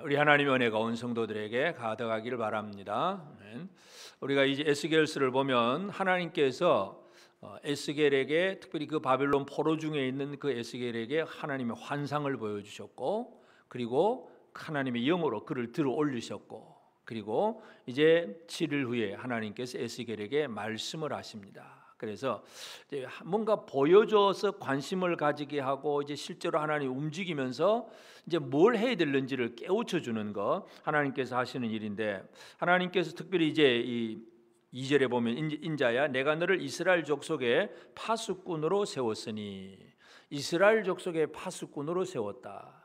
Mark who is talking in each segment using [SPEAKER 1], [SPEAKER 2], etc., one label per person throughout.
[SPEAKER 1] 우리 하나님의 은혜가 온 성도들에게 가득하기를 바랍니다. 우리가 이제 에스겔서를 보면 하나님께서 에스겔에게 특별히 그 바벨론 포로 중에 있는 그 에스겔에게 하나님의 환상을 보여주셨고, 그리고 하나님의 영으로 그를 들어 올리셨고, 그리고 이제 7일 후에 하나님께서 에스겔에게 말씀을 하십니다. 그래서 이제 뭔가 보여줘서 관심을 가지게 하고, 이제 실제로 하나님 움직이면서 이제 뭘 해야 될는지를 깨우쳐 주는 거 하나님께서 하시는 일인데, 하나님께서 특별히 이제 이 2절에 보면 인자야 내가 너를 이스라엘 족속의 파수꾼으로 세웠으니, 이스라엘 족속의 파수꾼으로 세웠다.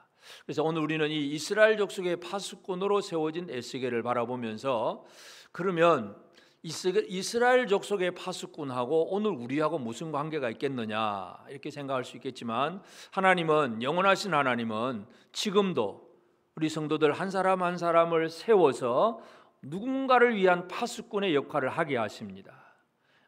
[SPEAKER 1] 그래서 오늘 우리는 이 이스라엘 족속의 파수꾼으로 세워진 에스겔을 바라보면서, 그러면 이스라엘 족속의 파수꾼하고 오늘 우리하고 무슨 관계가 있겠느냐 이렇게 생각할 수 있겠지만, 하나님은, 영원하신 하나님은 지금도 우리 성도들 한 사람 한 사람을 세워서 누군가를 위한 파수꾼의 역할을 하게 하십니다.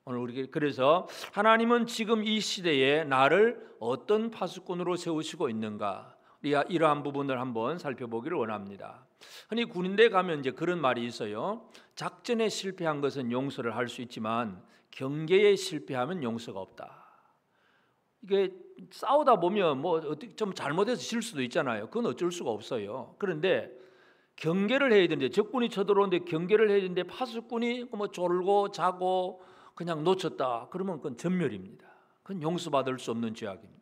[SPEAKER 1] 오늘 우리 그래서 하나님은 지금 이 시대에 나를 어떤 파수꾼으로 세우시고 있는가, 우리가 이러한 부분을 한번 살펴보기를 원합니다. 흔히 군인대 가면 이제 그런 말이 있어요. 작전에 실패한 것은 용서를 할 수 있지만 경계에 실패하면 용서가 없다. 이게 싸우다 보면 뭐 좀 잘못해서 질 수도 있잖아요. 그건 어쩔 수가 없어요. 그런데 경계를 해야 되는데, 적군이 쳐들어오는데 경계를 해야 되는데 파수꾼이 뭐 졸고 자고 그냥 놓쳤다, 그러면 그건 전멸입니다. 그건 용서받을 수 없는 죄악입니다.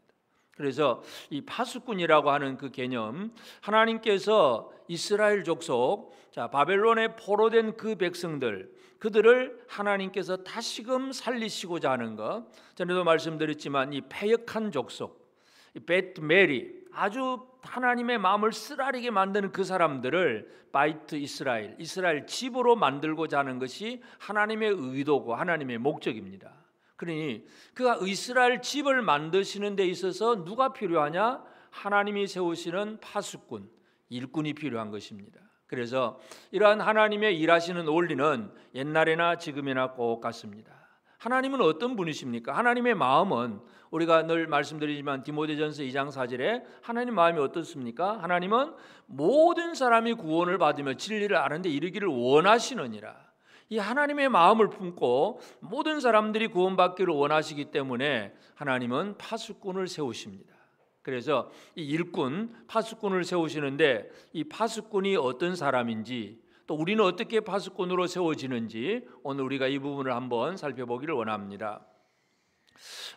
[SPEAKER 1] 그래서 이 파수꾼이라고 하는 그 개념, 하나님께서 이스라엘 족속, 바벨론에 포로된 그 백성들, 그들을 하나님께서 다시금 살리시고자 하는 것, 전에도 말씀드렸지만 이 패역한 족속, 이 벳 메리, 아주 하나님의 마음을 쓰라리게 만드는 그 사람들을 바이트 이스라엘 집으로 만들고자 하는 것이 하나님의 의도고 하나님의 목적입니다. 그러니 그가 이스라엘 집을 만드시는 데 있어서 누가 필요하냐? 하나님이 세우시는 파수꾼, 일꾼이 필요한 것입니다. 그래서 이러한 하나님의 일하시는 원리는 옛날에나 지금이나 꼭 같습니다. 하나님은 어떤 분이십니까? 하나님의 마음은, 우리가 늘 말씀드리지만 디모데전서 2장 4절에 하나님 마음이 어떻습니까? 하나님은 모든 사람이 구원을 받으며 진리를 아는 데 이르기를 원하시느니라. 이 하나님의 마음을 품고 모든 사람들이 구원받기를 원하시기 때문에 하나님은 파수꾼을 세우십니다. 그래서 이 일꾼, 파수꾼을 세우시는데, 이 파수꾼이 어떤 사람인지, 또 우리는 어떻게 파수꾼으로 세워지는지 오늘 우리가 이 부분을 한번 살펴보기를 원합니다.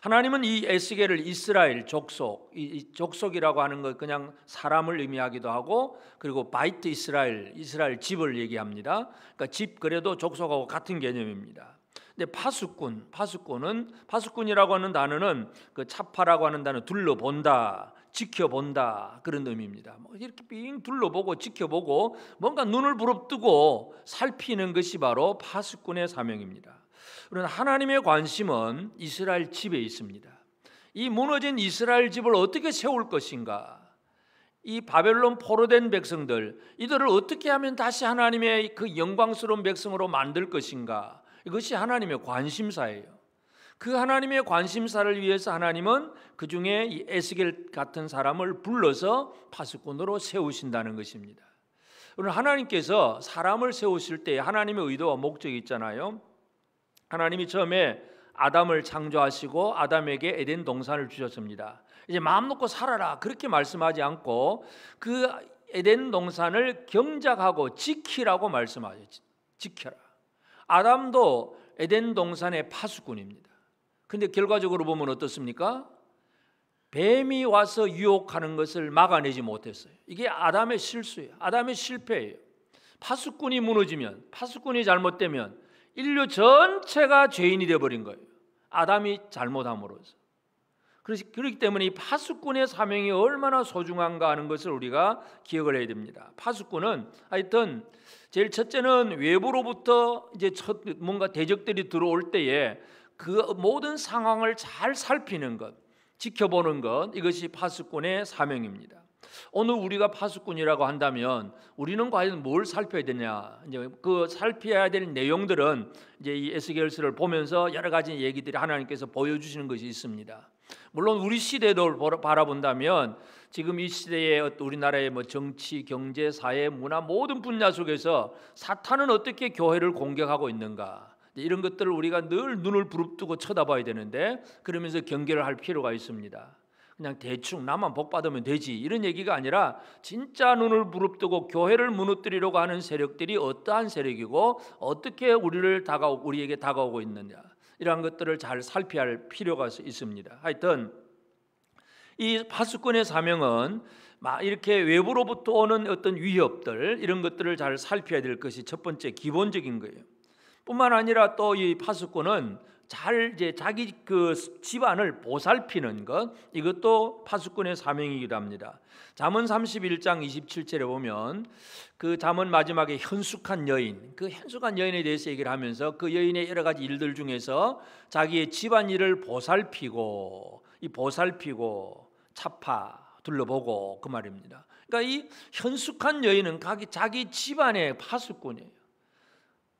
[SPEAKER 1] 하나님은 이 에스겔을 이스라엘 족속, 이 족속이라고 하는 것 그냥 사람을 의미하기도 하고, 그리고 바이트 이스라엘 집을 얘기합니다. 그러니까 집, 그래도 족속하고 같은 개념입니다. 근데 파수꾼이라고 하는 단어는 그 차파라고 하는 단어, 둘러본다, 지켜본다, 그런 의미입니다. 뭐 이렇게 빙 둘러보고 지켜보고 뭔가 눈을 부릅뜨고 살피는 것이 바로 파수꾼의 사명입니다. 그러나 하나님의 관심은 이스라엘 집에 있습니다. 이 무너진 이스라엘 집을 어떻게 세울 것인가, 이 바벨론 포로된 백성들, 이들을 어떻게 하면 다시 하나님의 그 영광스러운 백성으로 만들 것인가, 이것이 하나님의 관심사예요. 그 하나님의 관심사를 위해서 하나님은 그 중에 이 에스겔 같은 사람을 불러서 파수꾼으로 세우신다는 것입니다. 오늘 하나님께서 사람을 세우실 때 하나님의 의도와 목적이 있잖아요. 하나님이 처음에 아담을 창조하시고 아담에게 에덴 동산을 주셨습니다. 이제 마음 놓고 살아라 그렇게 말씀하지 않고 그 에덴 동산을 경작하고 지키라고 말씀하죠. 지켜라. 아담도 에덴 동산의 파수꾼입니다. 근데 결과적으로 보면 어떻습니까? 뱀이 와서 유혹하는 것을 막아내지 못했어요. 이게 아담의 실수예요. 아담의 실패예요. 파수꾼이 무너지면, 파수꾼이 잘못되면 인류 전체가 죄인이 되어버린 거예요. 아담이 잘못함으로써. 그렇기 때문에 이 파수꾼의 사명이 얼마나 소중한가 하는 것을 우리가 기억을 해야 됩니다. 파수꾼은 하여튼 제일 첫째는 외부로부터 이제 뭔가 대적들이 들어올 때에 그 모든 상황을 잘 살피는 것, 지켜보는 것, 이것이 파수꾼의 사명입니다. 오늘 우리가 파수꾼이라고 한다면 우리는 과연 뭘 살펴야 되냐? 이제 그 살펴야 될 내용들은 이제 이 에스겔서를 보면서 여러 가지 얘기들이 하나님께서 보여주시는 것이 있습니다. 물론 우리 시대를 바라본다면 지금 이 시대의 우리나라의 뭐 정치, 경제, 사회, 문화 모든 분야 속에서 사탄은 어떻게 교회를 공격하고 있는가, 이런 것들을 우리가 늘 눈을 부릅뜨고 쳐다봐야 되는데, 그러면서 경계를 할 필요가 있습니다. 그냥 대충 나만 복 받으면 되지 이런 얘기가 아니라 진짜 눈을 부릅뜨고 교회를 무너뜨리려고 하는 세력들이 어떠한 세력이고 어떻게 우리에게 다가오고 있느냐, 이러한 것들을 잘 살펴야 할 필요가 있습니다. 하여튼 이 파수꾼의 사명은 이렇게 외부로부터 오는 어떤 위협들, 이런 것들을 잘 살펴야 될 것이 첫 번째 기본적인 거예요. 뿐만 아니라 또 이 파수꾼은 잘 자기 그 집안을 보살피는 것, 이것도 파수꾼의 사명이기도 합니다. 잠언 31장 27절에 보면 그 잠언 마지막에 현숙한 여인, 그 현숙한 여인에 대해서 얘기를 하면서 그 여인의 여러 가지 일들 중에서 자기의 집안 일을 보살피고 차파 둘러보고 그 말입니다. 그러니까 이 현숙한 여인은 자기 집안의 파수꾼이에요.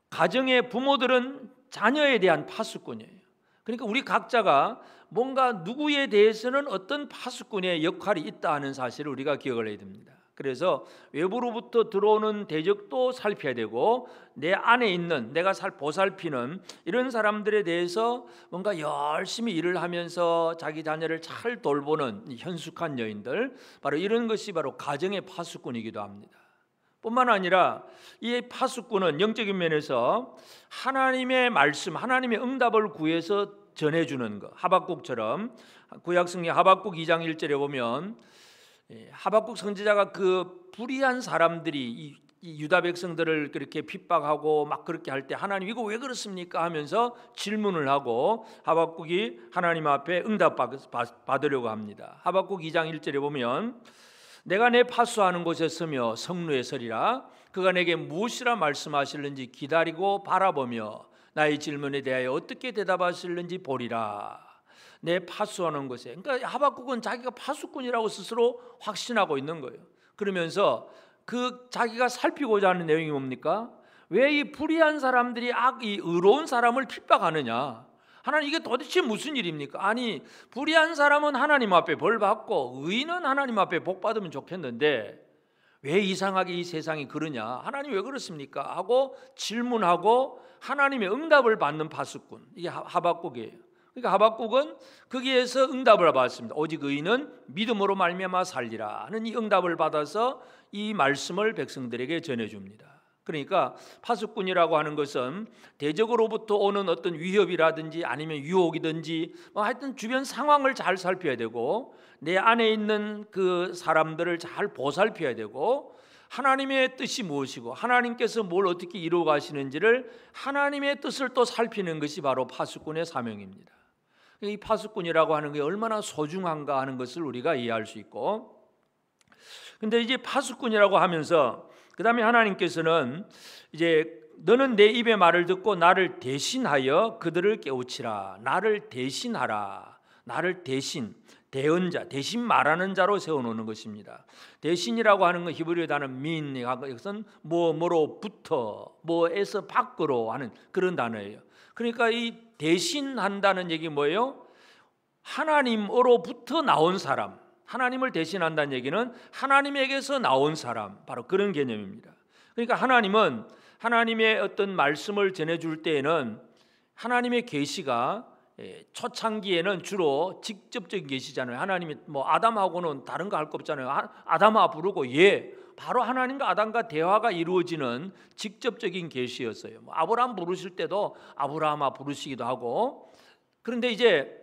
[SPEAKER 1] 가정의 부모들은 자녀에 대한 파수꾼이에요. 그러니까 우리 각자가 뭔가 누구에 대해서는 어떤 파수꾼의 역할이 있다 하는 사실을 우리가 기억을 해야 됩니다. 그래서 외부로부터 들어오는 대적도 살펴야 되고, 내 안에 있는 내가 보살피는 이런 사람들에 대해서 뭔가 열심히 일을 하면서 자기 자녀를 잘 돌보는 현숙한 여인들, 바로 이런 것이 바로 가정의 파수꾼이기도 합니다. 뿐만 아니라 이 파수꾼은 영적인 면에서 하나님의 말씀, 하나님의 응답을 구해서 전해주는 것, 하박국처럼 구약 성경 하박국 2장 1절에 보면 하박국 선지자가 그 불의한 사람들이 이 유다 백성들을 그렇게 핍박하고 막 그렇게 할 때 하나님 이거 왜 그렇습니까 하면서 질문을 하고 하박국이 하나님 앞에 응답 받으려고 합니다. 하박국 2장 1절에 보면 내가 내 파수하는 곳에 서며 성루에 서리라. 그가 내게 무엇이라 말씀하실는지 기다리고 바라보며 나의 질문에 대하여 어떻게 대답하실는지 보리라. 내 파수하는 곳에, 그러니까 하박국은 자기가 파수꾼이라고 스스로 확신하고 있는 거예요. 그러면서 그 자기가 살피고자 하는 내용이 뭡니까? 왜 이 불의한 사람들이 이 의로운 사람을 핍박하느냐? 하나님 이게 도대체 무슨 일입니까? 아니 불의한 사람은 하나님 앞에 벌 받고 의인은 하나님 앞에 복 받으면 좋겠는데 왜 이상하게 이 세상이 그러냐? 하나님 왜 그렇습니까? 하고 질문하고 하나님의 응답을 받는 파수꾼, 이게 하박국이에요. 그러니까 하박국은 거기에서 응답을 받았습니다. 오직 의인은 믿음으로 말미암아 살리라 하는 이 응답을 받아서 이 말씀을 백성들에게 전해줍니다. 그러니까 파수꾼이라고 하는 것은 대적으로부터 오는 어떤 위협이라든지 아니면 유혹이든지 하여튼 주변 상황을 잘 살펴야 되고, 내 안에 있는 그 사람들을 잘 보살펴야 되고, 하나님의 뜻이 무엇이고 하나님께서 뭘 어떻게 이루어 가시는지를 하나님의 뜻을 또 살피는 것이 바로 파수꾼의 사명입니다. 이 파수꾼이라고 하는 게 얼마나 소중한가 하는 것을 우리가 이해할 수 있고, 근데 이제 파수꾼이라고 하면서 그 다음에 하나님께서는 이제 너는 내 입의 말을 듣고 나를 대신하여 그들을 깨우치라. 나를 대신하라. 나를 대신, 대언자, 대신 말하는 자로 세워놓는 것입니다. 대신이라고 하는 건 히브리어 단어 민, 이것은 뭐로부터, 뭐에서 밖으로 하는 그런 단어예요. 그러니까 이 대신한다는 얘기 뭐예요? 하나님으로부터 나온 사람, 하나님을 대신한다는 얘기는 하나님에게서 나온 사람, 바로 그런 개념입니다. 그러니까 하나님은 하나님의 어떤 말씀을 전해줄 때에는 하나님의 계시가 초창기에는 주로 직접적인 계시잖아요. 하나님이 뭐 아담하고는 다른 거 할 거 없잖아요. 아담아 부르고 바로 하나님과 아담과 대화가 이루어지는 직접적인 계시였어요. 뭐 아브라함 부르실 때도 아브라함아 부르시기도 하고, 그런데 이제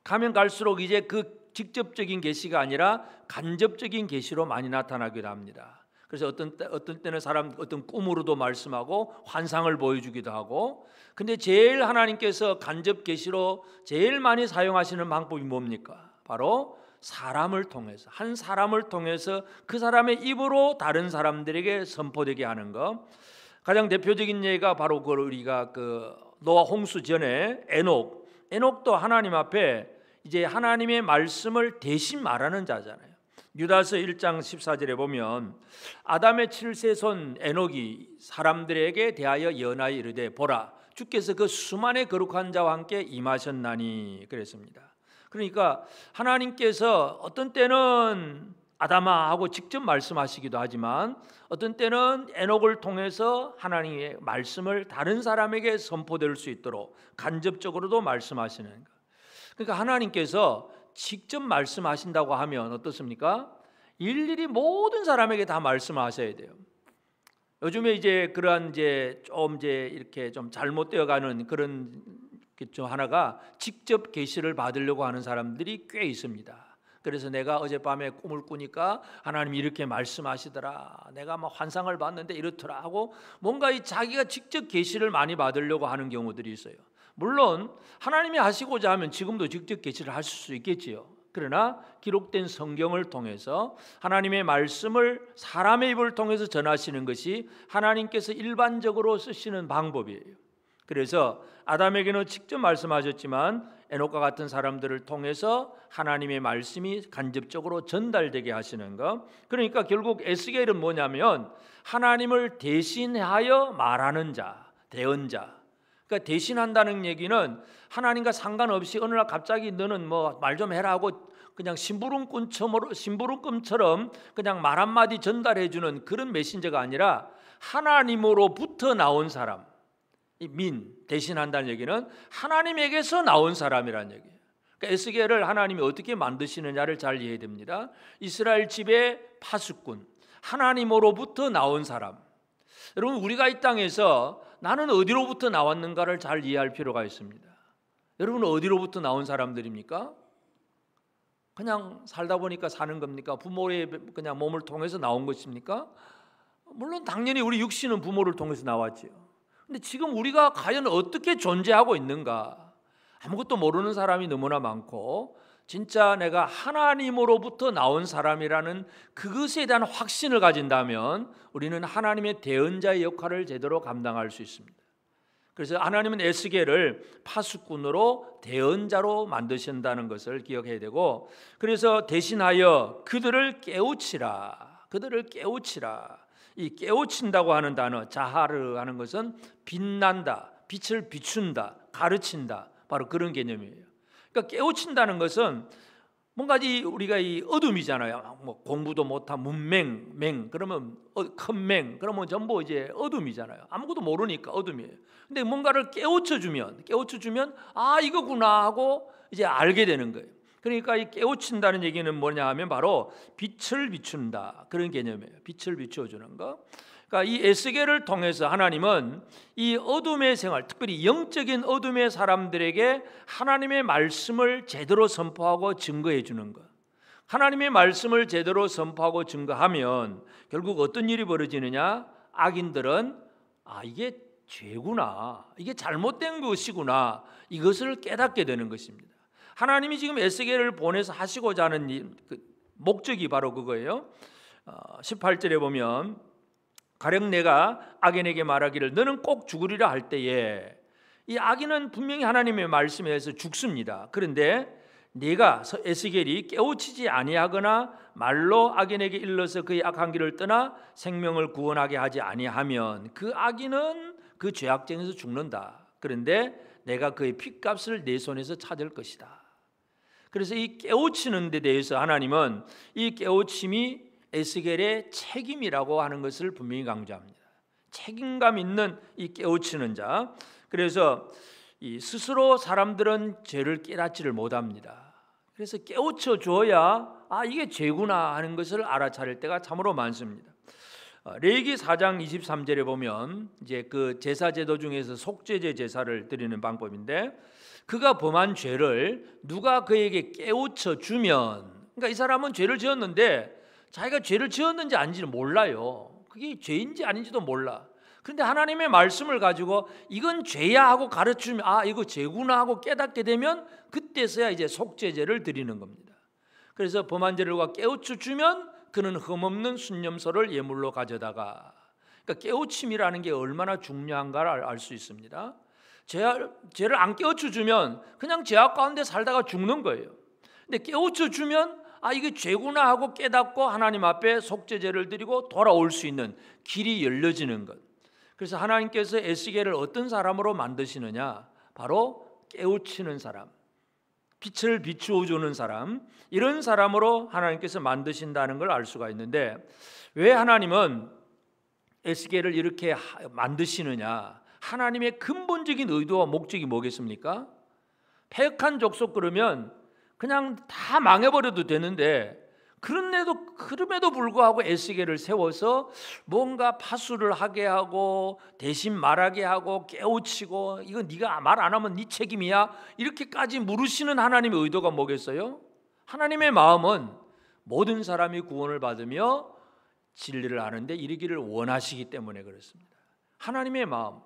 [SPEAKER 1] 가면 갈수록 이제 그 직접적인 계시가 아니라 간접적인 계시로 많이 나타나기도 합니다. 그래서 어떤 때는 어떤 꿈으로도 말씀하고 환상을 보여주기도 하고, 근데 제일 하나님께서 간접 계시로 제일 많이 사용하시는 방법이 뭡니까? 바로 사람을 통해서, 한 사람을 통해서 그 사람의 입으로 다른 사람들에게 선포되게 하는 것. 가장 대표적인 예가 바로 우리가 노아 홍수 전에 에녹도 하나님 앞에 이제 하나님의 말씀을 대신 말하는 자잖아요. 유다서 1장 14절에 보면 아담의 7세 손 에녹이 사람들에게 대하여 예언하여 이르되 보라 주께서 그 수만의 거룩한 자와 함께 임하셨나니 그랬습니다. 그러니까 하나님께서 어떤 때는 아담아 하고 직접 말씀하시기도 하지만 어떤 때는 에녹을 통해서 하나님의 말씀을 다른 사람에게 선포될 수 있도록 간접적으로도 말씀하시는 것. 그러니까 하나님께서 직접 말씀하신다고 하면 어떻습니까? 일일이 모든 사람에게 다 말씀하셔야 돼요. 요즘에 이제 그러한 좀 이렇게 좀 잘못되어가는 그런 좀 하나가 직접 계시를 받으려고 하는 사람들이 꽤 있습니다. 그래서 내가 어젯밤에 꿈을 꾸니까 하나님이 이렇게 말씀하시더라, 내가 막 환상을 봤는데 이렇더라 하고 뭔가 자기가 직접 계시를 많이 받으려고 하는 경우들이 있어요. 물론 하나님이 하시고자 하면 지금도 직접 계시를 하실 수 있겠지요. 그러나 기록된 성경을 통해서 하나님의 말씀을 사람의 입을 통해서 전하시는 것이 하나님께서 일반적으로 쓰시는 방법이에요. 그래서 아담에게는 직접 말씀하셨지만 에녹과 같은 사람들을 통해서 하나님의 말씀이 간접적으로 전달되게 하시는 것. 그러니까 결국 에스겔은 뭐냐면 하나님을 대신하여 말하는 자, 대언자. 그러니까 대신한다는 얘기는 하나님과 상관없이 어느 날 갑자기 너는 뭐 말 좀 해라 하고 그냥 심부름꾼처럼 그냥 말 한마디 전달해 주는 그런 메신저가 아니라 하나님으로부터 나온 사람, 민, 대신한다는 얘기는 하나님에게서 나온 사람이라는 얘기예요. 그러니까 에스겔을 하나님이 어떻게 만드시느냐를 잘 이해해야 됩니다. 이스라엘 집의 파수꾼, 하나님으로부터 나온 사람. 여러분, 우리가 이 땅에서 나는 어디로부터 나왔는가를 잘 이해할 필요가 있습니다. 여러분은 어디로부터 나온 사람들입니까? 그냥 살다 보니까 사는 겁니까? 부모의 그냥 몸을 통해서 나온 것입니까? 물론 당연히 우리 육신은 부모를 통해서 나왔지요. 근데 지금 우리가 과연 어떻게 존재하고 있는가? 아무것도 모르는 사람이 너무나 많고, 진짜 내가 하나님으로부터 나온 사람이라는 그것에 대한 확신을 가진다면 우리는 하나님의 대언자의 역할을 제대로 감당할 수 있습니다. 그래서 하나님은 에스겔을 파수꾼으로 대언자로 만드신다는 것을 기억해야 되고, 그래서 대신하여 그들을 깨우치라. 이 깨우친다고 하는 단어, 자하르 하는 것은 빛난다, 빛을 비춘다, 가르친다, 바로 그런 개념이에요. 그러니까 깨우친다는 것은 뭔가 우리가 이 어둠이잖아요. 뭐 공부도 못한 문맹, 그러면 큰 맹, 그러면 전부 이제 어둠이잖아요. 아무것도 모르니까 어둠이에요. 근데 뭔가를 깨우쳐주면 아, 이거구나 하고 이제 알게 되는 거예요. 그러니까 이 깨우친다는 얘기는 뭐냐 하면 바로 빛을 비춘다, 그런 개념이에요. 빛을 비춰주는 거. 그러니까 이 에스겔을 통해서 하나님은 이 어둠의 생활, 특별히 영적인 어둠의 사람들에게 하나님의 말씀을 제대로 선포하고 증거해 주는 것. 하나님의 말씀을 제대로 선포하고 증거하면 결국 어떤 일이 벌어지느냐? 악인들은 이게 죄구나, 이게 잘못된 것이구나, 이것을 깨닫게 되는 것입니다. 하나님이 지금 에스겔을 보내서 하시고자 하는 목적이 바로 그거예요. 18절에 보면 가령 내가 악인에게 말하기를 너는 꼭 죽으리라 할 때에, 이 악인은 분명히 하나님의 말씀에 의해서 죽습니다. 그런데 네가 에스겔이 깨우치지 아니하거나 말로 악인에게 일러서 그의 악한 길을 떠나 생명을 구원하게 하지 아니하면 그 악인은 그 죄악쟁에서 죽는다. 그런데 내가 그의 핏값을 내 손에서 찾을 것이다. 그래서 이 깨우치는 데 대해서 하나님은 이 깨우침이 에스겔의 책임이라고 하는 것을 분명히 강조합니다. 책임감 있는 이 깨우치는 자. 그래서 이 스스로 사람들은 죄를 깨닫지를 못합니다. 그래서 깨우쳐 줘야 이게 죄구나 하는 것을 알아차릴 때가 참으로 많습니다. 레위기 4장 23절에 보면 이제 그 제사 제도 중에서 속죄제 제사를 드리는 방법인데, 그가 범한 죄를 누가 그에게 깨우쳐 주면, 그러니까 이 사람은 죄를 지었는데 자기가 죄를 지었는지 아닌지는 몰라요. 그게 죄인지 아닌지도 몰라. 그런데 하나님의 말씀을 가지고 이건 죄야 하고 가르치면 이거 죄구나 하고 깨닫게 되면 그때서야 이제 속죄제를 드리는 겁니다. 그래서 범한 죄를 깨우쳐 주면 그는 흠없는 순념소를 예물로 가져다가, 그러니까 깨우침이라는 게 얼마나 중요한가를 알 수 있습니다. 죄를 안 깨우쳐 주면 그냥 죄악 가운데 살다가 죽는 거예요. 근데 깨우쳐 주면 이게 죄구나 하고 깨닫고 하나님 앞에 속죄제를 드리고 돌아올 수 있는 길이 열려지는 것. 그래서 하나님께서 에스겔을 어떤 사람으로 만드시느냐? 바로 깨우치는 사람, 빛을 비추어 주는 사람, 이런 사람으로 하나님께서 만드신다는 걸 알 수가 있는데, 왜 하나님은 에스겔을 이렇게 만드시느냐? 하나님의 근본적인 의도와 목적이 뭐겠습니까? 패역한 족속 그러면 그냥 다 망해버려도 되는데, 그럼에도 불구하고 에스겔을 세워서 뭔가 파수를 하게 하고 대신 말하게 하고 깨우치고, 이거 네가 말 안 하면 네 책임이야, 이렇게까지 물으시는 하나님의 의도가 뭐겠어요? 하나님의 마음은 모든 사람이 구원을 받으며 진리를 아는데 이르기를 원하시기 때문에 그렇습니다. 하나님의 마음,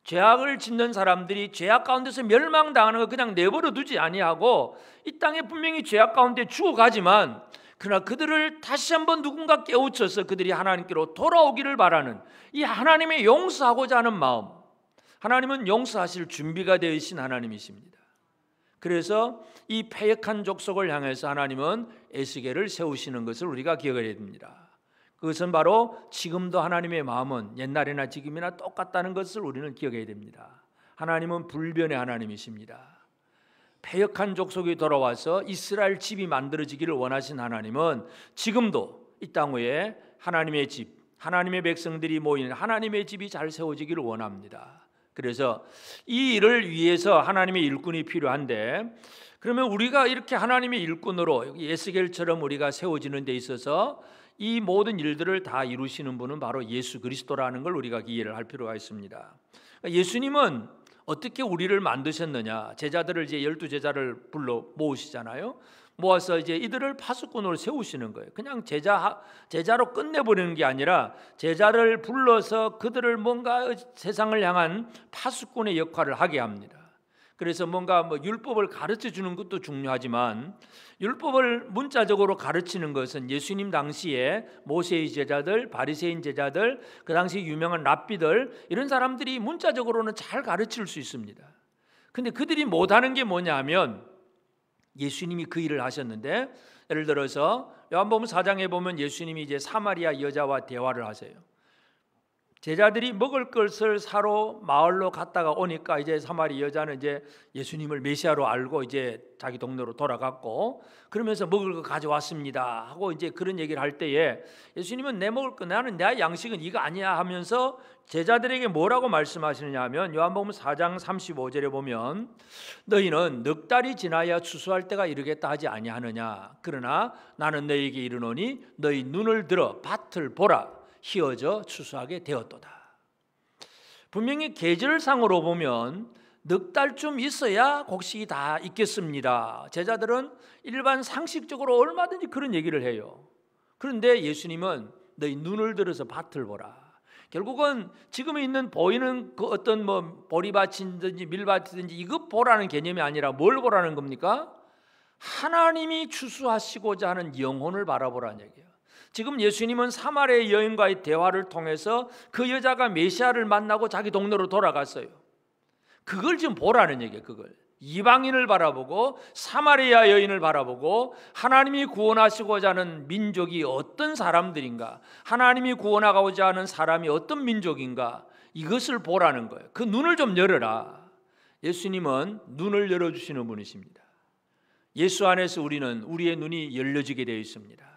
[SPEAKER 1] 죄악을 짓는 사람들이 죄악 가운데서 멸망당하는 거 그냥 내버려 두지 아니하고, 이 땅에 분명히 죄악 가운데 죽어가지만 그러나 그들을 다시 한번 누군가 깨우쳐서 그들이 하나님께로 돌아오기를 바라는 이 하나님의 용서하고자 하는 마음, 하나님은 용서하실 준비가 되신 하나님이십니다. 그래서 이 패역한 족속을 향해서 하나님은 에스겔을 세우시는 것을 우리가 기억해야 됩니다. 그것은 바로 지금도 하나님의 마음은 옛날이나 지금이나 똑같다는 것을 우리는 기억해야 됩니다. 하나님은 불변의 하나님이십니다. 패역한 족속이 돌아와서 이스라엘 집이 만들어지기를 원하신 하나님은 지금도 이 땅 위에 하나님의 집, 하나님의 백성들이 모이는 하나님의 집이 잘 세워지기를 원합니다. 그래서 이 일을 위해서 하나님의 일꾼이 필요한데, 그러면 우리가 이렇게 하나님의 일꾼으로 에스겔처럼 우리가 세워지는 데 있어서 이 모든 일들을 다 이루시는 분은 바로 예수 그리스도라는 걸 우리가 이해를 할 필요가 있습니다. 예수님은 어떻게 우리를 만드셨느냐? 제자들을 이제 12제자를 불러 모으시잖아요. 모아서 이제 이들을 파수꾼으로 세우시는 거예요. 그냥 제자로 끝내버리는 게 아니라 제자를 불러서 그들을 뭔가 세상을 향한 파수꾼의 역할을 하게 합니다. 그래서 뭔가 율법을 가르쳐 주는 것도 중요하지만, 율법을 문자적으로 가르치는 것은 예수님 당시에 모세의 제자들, 바리새인 제자들, 그 당시 유명한 랍비들, 이런 사람들이 문자적으로는 잘 가르칠 수 있습니다. 근데 그들이 못하는 게 뭐냐면, 예수님이 그 일을 하셨는데, 예를 들어서 요한복음 4장에 보면 예수님이 이제 사마리아 여자와 대화를 하세요. 제자들이 먹을 것을 사러 마을로 갔다가 오니까 이제 사마리 여자는 이제 예수님을 메시아로 알고 이제 자기 동네로 돌아갔고, 그러면서 먹을 거 가져왔습니다 하고 이제 그런 얘기를 할 때에 예수님은 내 먹을 거, 나는 내 양식은 이거 아니야 하면서 제자들에게 뭐라고 말씀하시느냐 하면, 요한복음 4장 35절에 보면 너희는 넉 달이 지나야 추수할 때가 이르겠다 하지 아니하느냐, 그러나 나는 너희에게 이르노니 너희 눈을 들어 밭을 보라, 희어져 추수하게 되었도다. 분명히 계절상으로 보면 넉 달쯤 있어야 곡식이 다 있겠습니다. 제자들은 일반 상식적으로 얼마든지 그런 얘기를 해요. 그런데 예수님은 너희 눈을 들어서 밭을 보라. 결국은 지금 있는 보이는 그 어떤 보리밭이든지 밀밭이든지 이것 보라는 개념이 아니라 뭘 보라는 겁니까? 하나님이 추수하시고자 하는 영혼을 바라보라는 얘기예요. 지금 예수님은 사마리아 여인과의 대화를 통해서 그 여자가 메시아를 만나고 자기 동네로 돌아갔어요. 그걸 지금 보라는 얘기예요. 그걸 이방인을 바라보고 사마리아 여인을 바라보고 하나님이 구원하시고자 하는 민족이 어떤 사람들인가, 하나님이 구원하고자 하는 사람이 어떤 민족인가, 이것을 보라는 거예요. 그 눈을 좀 열어라. 예수님은 눈을 열어주시는 분이십니다. 예수 안에서 우리의 눈이 열려지게 되어 있습니다.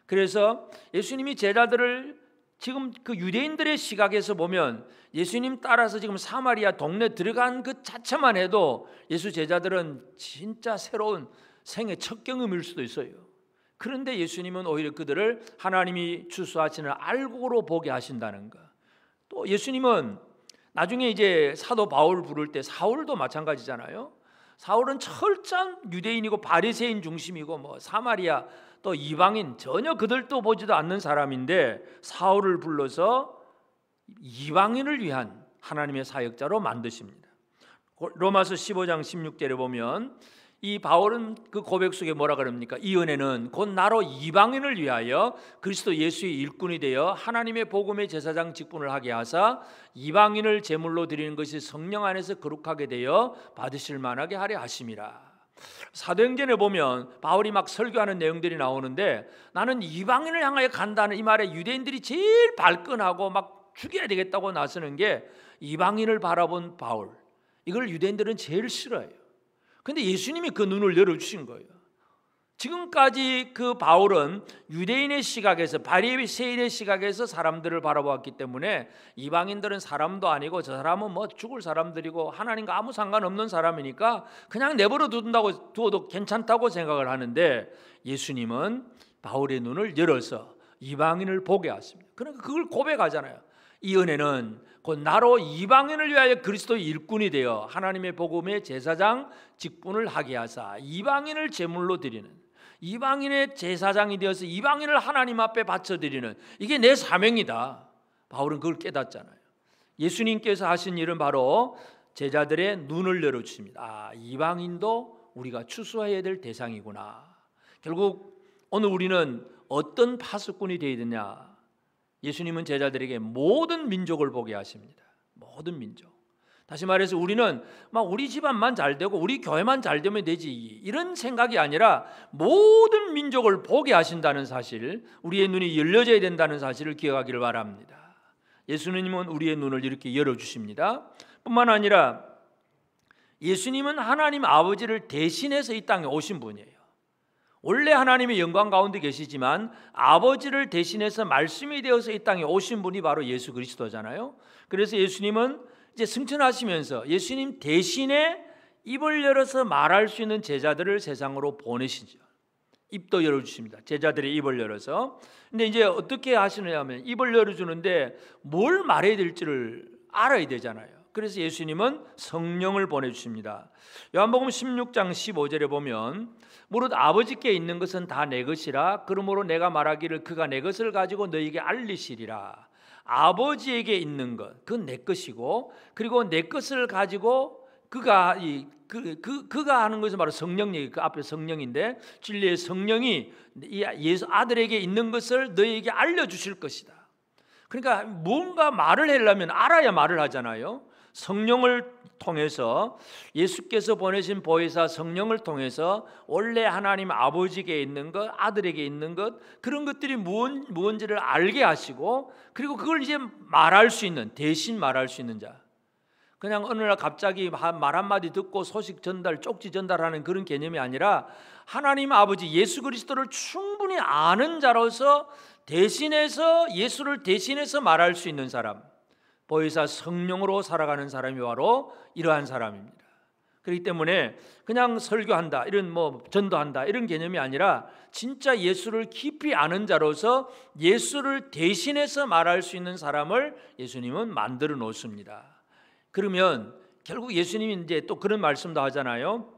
[SPEAKER 1] 그래서 예수님이 제자들을 지금 그 유대인들의 시각에서 보면 예수님 따라서 지금 사마리아 동네 들어간 그 자체만 해도 예수 제자들은 진짜 새로운 생애 첫 경험일 수도 있어요. 그런데 예수님은 오히려 그들을 하나님이 추수하시는 알곡으로 보게 하신다는 것. 또 예수님은 나중에 이제 사도 바울 부를 때, 사울도 마찬가지잖아요. 사울은 철저한 유대인이고 바리새인 중심이고 사마리아 또 이방인, 전혀 그들도 보지도 않는 사람인데 사울을 불러서 이방인을 위한 하나님의 사역자로 만드십니다. 로마서 15장 16절에 보면 이 바울은 그 고백 속에 뭐라 그럽니까? 이 은혜는 곧 나로 이방인을 위하여 그리스도 예수의 일꾼이 되어 하나님의 복음의 제사장 직분을 하게 하사 이방인을 제물로 드리는 것이 성령 안에서 거룩하게 되어 받으실 만하게 하려 하심이라. 사도행전에 보면 바울이 막 설교하는 내용들이 나오는데, 나는 이방인을 향하여 간다는 이 말에 유대인들이 제일 발끈하고 막 죽여야 되겠다고 나서는 게 이방인을 바라본 바울, 이걸 유대인들은 제일 싫어해요. 근데 예수님이 그 눈을 열어주신 거예요. 지금까지 그 바울은 유대인의 시각에서, 바리새인의 시각에서 사람들을 바라보았기 때문에 이방인들은 사람도 아니고 저 사람은 뭐 죽을 사람들이고 하나님과 아무 상관없는 사람이니까 그냥 내버려 두어도 괜찮다고 생각을 하는데, 예수님은 바울의 눈을 열어서 이방인을 보게 하십니다. 그러니까 그걸 고백하잖아요. 이 은혜는 곧 나로 이방인을 위하여 그리스도의 일꾼이 되어 하나님의 복음의 제사장 직분을 하게 하사 이방인을 제물로 드리는, 이방인의 제사장이 되어서 이방인을 하나님 앞에 바쳐드리는, 이게 내 사명이다. 바울은 그걸 깨닫잖아요. 예수님께서 하신 일은 바로 제자들의 눈을 열어주십니다. 아, 이방인도 우리가 추수해야 될 대상이구나. 결국 오늘 우리는 어떤 파수꾼이 되어야 되냐? 예수님은 제자들에게 모든 민족을 보게 하십니다. 모든 민족. 다시 말해서 우리는 막 우리 집안만 잘 되고 우리 교회만 잘 되면 되지, 이런 생각이 아니라 모든 민족을 보게 하신다는 사실, 우리의 눈이 열려져야 된다는 사실을 기억하기를 바랍니다. 예수님은 우리의 눈을 이렇게 열어주십니다. 뿐만 아니라 예수님은 하나님 아버지를 대신해서 이 땅에 오신 분이에요. 원래 하나님의 영광 가운데 계시지만 아버지를 대신해서 말씀이 되어서 이 땅에 오신 분이 바로 예수 그리스도잖아요. 그래서 예수님은 이제 승천하시면서 예수님 대신에 입을 열어서 말할 수 있는 제자들을 세상으로 보내시죠. 입도 열어주십니다. 제자들의 입을 열어서. 근데 이제 어떻게 하시느냐 하면 입을 열어주는데 뭘 말해야 될지를 알아야 되잖아요. 그래서 예수님은 성령을 보내주십니다. 요한복음 16장 15절에 보면 무릇 아버지께 있는 것은 다 내 것이라 그러므로 내가 말하기를 그가 내 것을 가지고 너희에게 알리시리라. 아버지에게 있는 것, 그건 내 것이고, 그리고 내 것을 가지고 그가 하는 것은 바로 성령 얘기, 그 앞에 성령인데 진리의 성령이 예수 아들에게 있는 것을 너희에게 알려주실 것이다. 그러니까 뭔가 말을 하려면 알아야 말을 하잖아요. 성령을 통해서, 예수께서 보내신 보혜사 성령을 통해서 원래 하나님 아버지에게 있는 것, 아들에게 있는 것, 그런 것들이 무언지를 알게 하시고, 그리고 그걸 이제 말할 수 있는, 대신 말할 수 있는 자. 그냥 어느 날 갑자기 말 한마디 듣고 소식 전달, 쪽지 전달하는 그런 개념이 아니라 하나님 아버지 예수 그리스도를 충분히 아는 자로서 대신해서, 예수를 대신해서 말할 수 있는 사람, 보혜사 성령으로 살아가는 사람이 바로 이러한 사람입니다. 그렇기 때문에 그냥 설교한다, 이런 뭐 전도한다 이런 개념이 아니라 진짜 예수를 깊이 아는 자로서 예수를 대신해서 말할 수 있는 사람을 예수님은 만들어 놓습니다. 그러면 결국 예수님이 이제 또 그런 말씀도 하잖아요.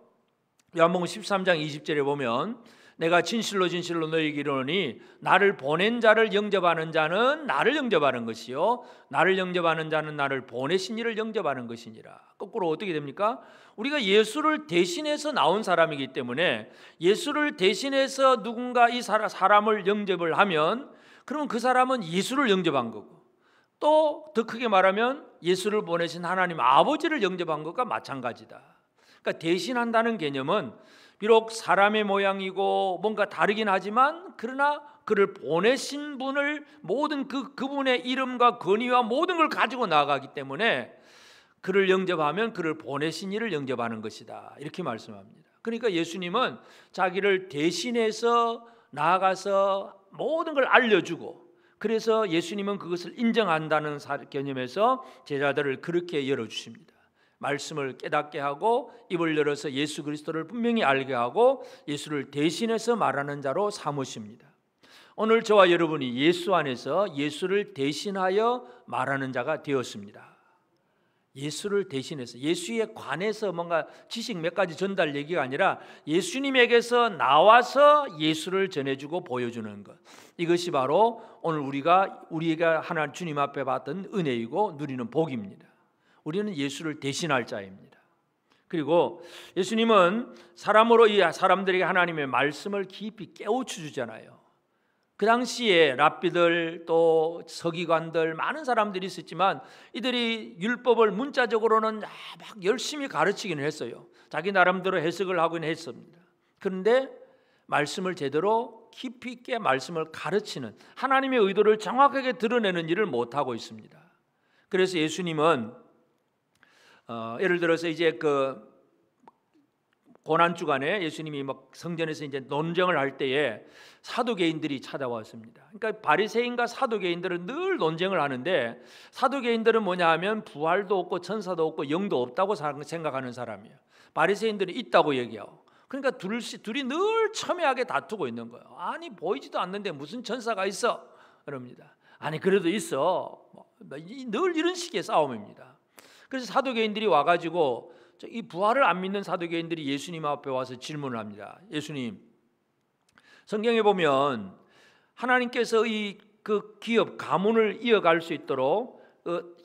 [SPEAKER 1] 요한복음 13장 20절에 보면 내가 진실로 진실로 너희에게 이르노니 나를 보낸 자를 영접하는 자는 나를 영접하는 것이요 나를 영접하는 자는 나를 보내신 이를 영접하는 것이니라. 거꾸로 어떻게 됩니까? 우리가 예수를 대신해서 나온 사람이기 때문에 예수를 대신해서 누군가 이 사람을 영접을 하면 그러면 그 사람은 예수를 영접한 거고, 또 더 크게 말하면 예수를 보내신 하나님 아버지를 영접한 것과 마찬가지다. 그러니까 대신한다는 개념은 비록 사람의 모양이고 뭔가 다르긴 하지만 그러나 그를 보내신 분을 모든 그분의 이름과 권위와 모든 걸 가지고 나아가기 때문에 그를 영접하면 그를 보내신 이를 영접하는 것이다, 이렇게 말씀합니다. 그러니까 예수님은 자기를 대신해서 나아가서 모든 걸 알려주고, 그래서 예수님은 그것을 인정한다는 개념에서 제자들을 그렇게 열어주십니다. 말씀을 깨닫게 하고 입을 열어서 예수 그리스도를 분명히 알게 하고 예수를 대신해서 말하는 자로 삼으십니다. 오늘 저와 여러분이 예수 안에서 예수를 대신하여 말하는 자가 되었습니다. 예수를 대신해서, 예수에 관해서 뭔가 지식 몇 가지 전달 얘기가 아니라 예수님에게서 나와서 예수를 전해주고 보여주는 것, 이것이 바로 오늘 우리에게 하나님 주님 앞에 받은 은혜이고 누리는 복입니다. 우리는 예수를 대신할 자입니다. 그리고 예수님은 사람으로 이 사람들에게 하나님의 말씀을 깊이 깨우쳐 주잖아요. 그 당시에 랍비들 또 서기관들 많은 사람들이 있었지만 이들이 율법을 문자적으로는 막 열심히 가르치기는 했어요. 자기 나름대로 해석을 하긴 했습니다. 그런데 말씀을 제대로 깊이 있게 말씀을 가르치는, 하나님의 의도를 정확하게 드러내는 일을 못하고 있습니다. 그래서 예수님은 예를 들어서 이제 고난 주간에 예수님이 막 성전에서 이제 논쟁을 할 때에 사두개인들이 찾아왔습니다. 그러니까 바리새인과 사두개인들은 늘 논쟁을 하는데, 사두개인들은 뭐냐 하면 부활도 없고 천사도 없고 영도 없다고 생각하는 사람이에요. 바리새인들은 있다고 얘기하고. 그러니까 둘이 늘 첨예하게 다투고 있는 거예요. 아니 보이지도 않는데 무슨 천사가 있어? 그럽니다. 아니 그래도 있어. 늘 이런 식의 싸움입니다. 그래서 사두개인들이 와가지고 이 부활을 안 믿는 사두개인들이 예수님 앞에 와서 질문을 합니다. 예수님, 성경에 보면 하나님께서 그 기업 가문을 이어갈 수 있도록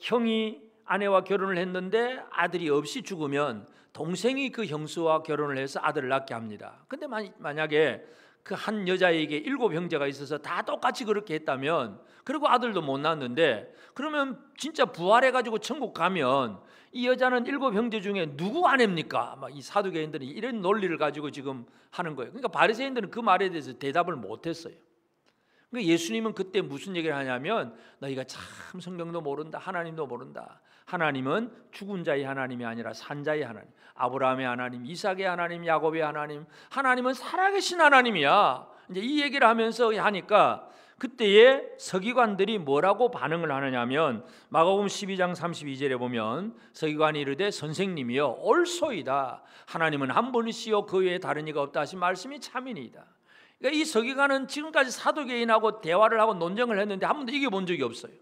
[SPEAKER 1] 형이 아내와 결혼을 했는데 아들이 없이 죽으면 동생이 그 형수와 결혼을 해서 아들을 낳게 합니다. 근데 만약에 그 한 여자에게 7 형제가 있어서 다 똑같이 그렇게 했다면, 그리고 아들도 못 낳았는데, 그러면 진짜 부활해가지고 천국 가면 이 여자는 7 형제 중에 누구 아내입니까? 막 이 사두개인들은 이런 논리를 가지고 지금 하는 거예요. 그러니까 바리새인들은 그 말에 대해서 대답을 못했어요. 그러니까 예수님은 그때 무슨 얘기를 하냐면, 너희가 참 성경도 모른다, 하나님도 모른다. 하나님은 죽은 자의 하나님이 아니라 산 자의 하나님, 아브라함의 하나님, 이삭의 하나님, 야곱의 하나님, 하나님은 살아계신 하나님이야. 이제 이 얘기를 하면서 하니까 그때에 서기관들이 뭐라고 반응을 하느냐면, 마가복음 12장 32절에 보면 서기관이 이르되 선생님이여 옳소이다. 하나님은 한 분이시요 그 외에 다른 이가 없다 하신 말씀이 참이니이다. 그러니까 이 서기관은 지금까지 사두개인하고 대화를 하고 논쟁을 했는데 한 번도 이겨본 적이 없어요.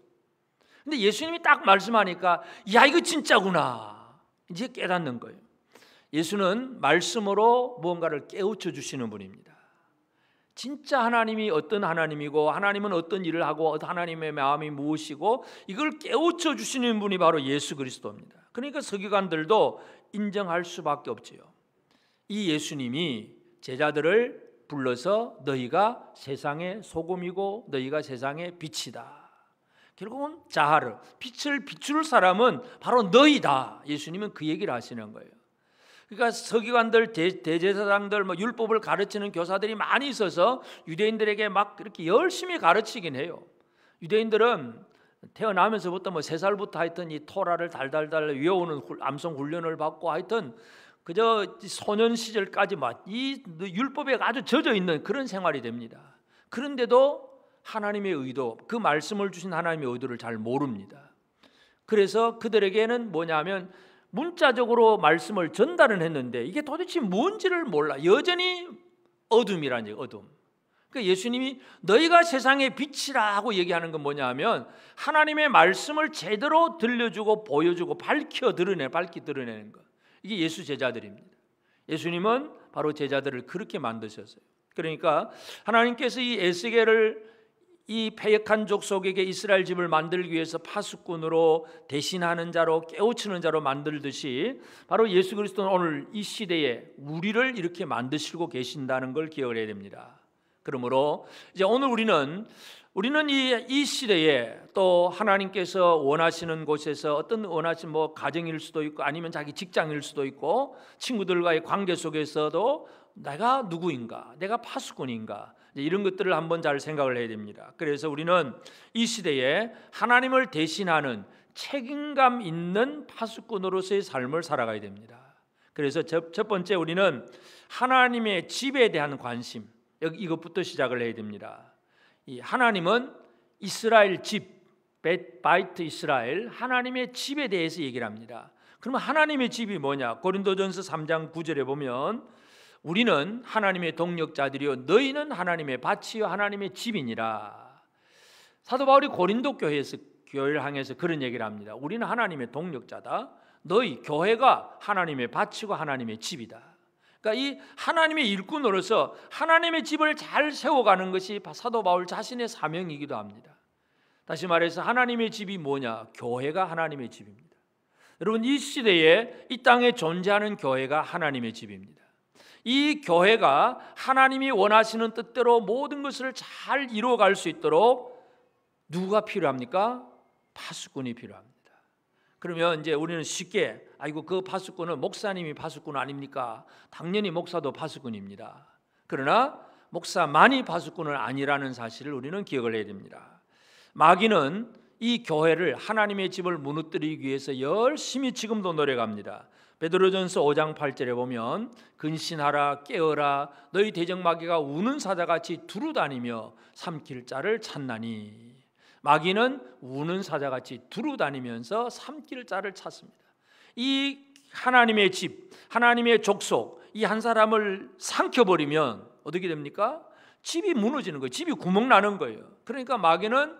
[SPEAKER 1] 근데 예수님이 딱 말씀하니까 야 이거 진짜구나 이제 깨닫는 거예요. 예수는 말씀으로 무언가를 깨우쳐 주시는 분입니다. 진짜 하나님이 어떤 하나님이고 하나님은 어떤 일을 하고 하나님의 마음이 무엇이고 이걸 깨우쳐 주시는 분이 바로 예수 그리스도입니다. 그러니까 서기관들도 인정할 수밖에 없지요. 이 예수님이 제자들을 불러서 너희가 세상의 소금이고 너희가 세상의 빛이다. 결국은 자하르, 빛을 비출 사람은 바로 너희다. 예수님은 그 얘기를 하시는 거예요. 그러니까 서기관들, 대제사장들, 율법을 가르치는 교사들이 많이 있어서 유대인들에게 막 그렇게 열심히 가르치긴 해요. 유대인들은 태어나면서부터 3살부터 하여튼 이 토라를 달달달 외우는 암송 훈련을 받고 하여튼 그저 소년 시절까지 막 이 율법에 아주 젖어 있는 그런 생활이 됩니다. 그런데도 하나님의 의도, 그 말씀을 주신 하나님의 의도를 잘 모릅니다. 그래서 그들에게는 뭐냐면 문자적으로 말씀을 전달은 했는데 이게 도대체 뭔지를 몰라. 여전히 어둠이라는 얘기예요. 어둠. 그러니까 예수님이 너희가 세상의 빛이라고 얘기하는 건 뭐냐면 하나님의 말씀을 제대로 들려주고 보여주고 밝히 드러내는 것. 이게 예수 제자들입니다. 예수님은 바로 제자들을 그렇게 만드셨어요. 그러니까 하나님께서 이 에스겔을 이 패역한 족속에게 이스라엘 집을 만들기 위해서 파수꾼으로 대신하는 자로 깨우치는 자로 만들듯이 바로 예수 그리스도는 오늘 이 시대에 우리를 이렇게 만드시고 계신다는 걸 기억을 해야 됩니다. 그러므로 이제 오늘 우리는 이 시대에 또 하나님께서 원하시는 곳에서 어떤 원하신 가정일 수도 있고 아니면 자기 직장일 수도 있고 친구들과의 관계 속에서도 내가 누구인가, 내가 파수꾼인가 이런 것들을 한번 잘 생각을 해야 됩니다. 그래서 우리는 이 시대에 하나님을 대신하는 책임감 있는 파수꾼으로서의 삶을 살아가야 됩니다. 그래서 첫 번째 우리는 하나님의 집에 대한 관심, 이것부터 시작을 해야 됩니다. 이 하나님은 이스라엘 집, 바이트 이스라엘, 하나님의 집에 대해서 얘기를 합니다. 그러면 하나님의 집이 뭐냐? 고린도전서 3장 9절에 보면 우리는 하나님의 동역자들이요 너희는 하나님의 밭이요 하나님의 집이니라. 사도 바울이 고린도 교회를 향해서 그런 얘기를 합니다. 우리는 하나님의 동역자다. 너희 교회가 하나님의 밭이고 하나님의 집이다. 그러니까 이 하나님의 일꾼으로서 하나님의 집을 잘 세워가는 것이 사도 바울 자신의 사명이기도 합니다. 다시 말해서 하나님의 집이 뭐냐? 교회가 하나님의 집입니다. 여러분 이 시대에 이 땅에 존재하는 교회가 하나님의 집입니다. 이 교회가 하나님이 원하시는 뜻대로 모든 것을 잘 이루어갈 수 있도록 누가 필요합니까? 파수꾼이 필요합니다. 그러면 이제 우리는 쉽게 아이고 그 파수꾼은 목사님이 파수꾼 아닙니까? 당연히 목사도 파수꾼입니다. 그러나 목사만이 파수꾼은 아니라는 사실을 우리는 기억을 해야 됩니다. 마귀는 이 교회를 하나님의 집을 무너뜨리기 위해서 열심히 지금도 노력합니다. 베드로전서 5장 8절에 보면 근신하라 깨어라 너희 대적마귀가 우는 사자같이 두루다니며 삼킬 자를 찾나니. 마귀는 우는 사자같이 두루다니면서 삼킬 자를 찾습니다. 이 하나님의 집, 하나님의 족속, 이 한 사람을 삼켜버리면 어떻게 됩니까? 집이 무너지는 거예요. 집이 구멍 나는 거예요. 그러니까 마귀는